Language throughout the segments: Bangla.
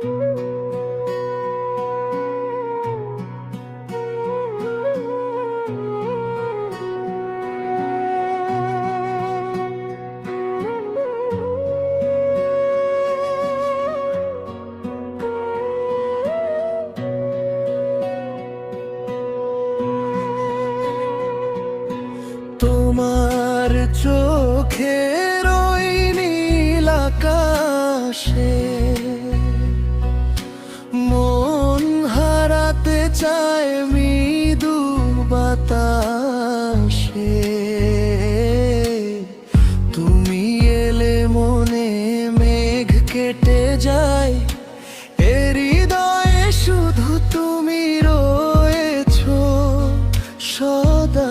তোমার চোখের ওই নীল আকাশে মন হারাতে চায় মৃদু বাতাসে। তুমি এলে মনে মেঘ কেটে যায়, এ হৃদয়ে শুধু তুমি রয়েছো সদা।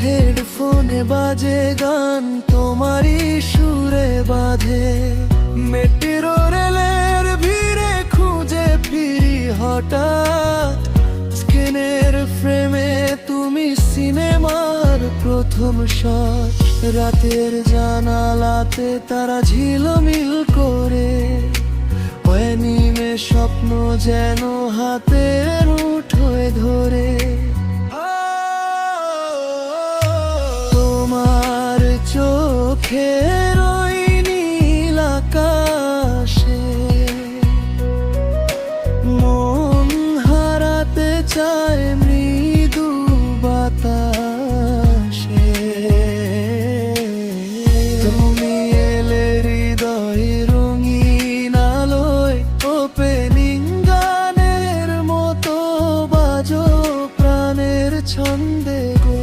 হেডফোনে বাজে গান তোমারই সুরে বাঁধে, মেট্রো রেলের ভিড়ে খুঁজে ফিরি হঠাৎ। স্ক্রিনের ফ্রেমে তুমি সিনেমার প্রথম শট, রাতের জানালাতে তারা ঝিলমিল করে, অ্যানিমে স্বপ্ন যেন হাতের মুঠোয় ধরে। তোমার চোখের ওই নীল আকাশে মন হারাতে চায় মৃদু বাতাসে। তুমি এলে হৃদয় রঙিন আলোয়, ওপেনিং গানের মতো বাজো প্রাণের ছন্দে গো।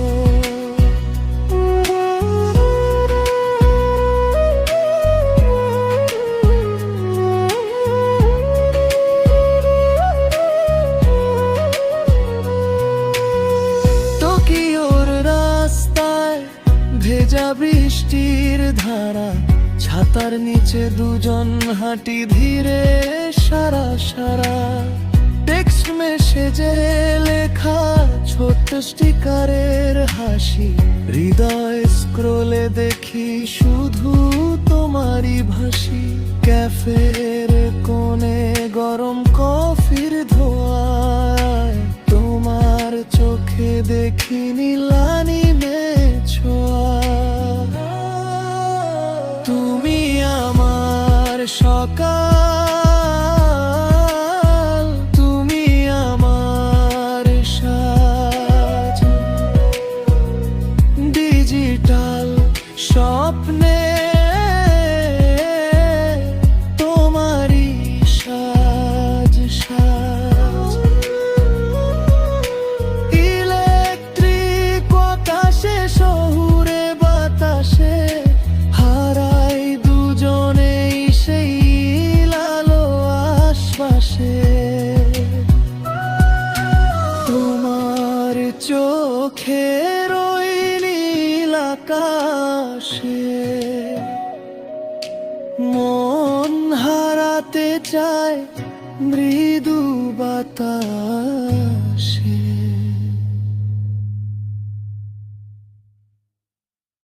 ভেজা বৃষ্টির ধারা, ছাতার নিচে দুজন হাঁটি ধীরে সারা সারা। টেক্সট মেসেজে লেখা ছোট্ট স্টিকারের হাসি, হৃদয় স্ক্রোলে দেখি শুধু তোমারই ভাসি। ক্যাফের কোণে গরম কফির ধোঁয়ায় তোমার চোখে দেখি নীলানিমে ছোঁয়া। তুমি আমার সকাল, তুমি আমার সাজ, ডিজিটাল স্বপ্নে তোমারই সাজ সাজ। ইলেকট্রিক আকাশে শহুরে বাতাসে হারাই দুজনেই সেই লালো আশপাশে। তোমার চোখের ওই নীল আকাশে মন হারাতে চায় মৃদু বাতাস।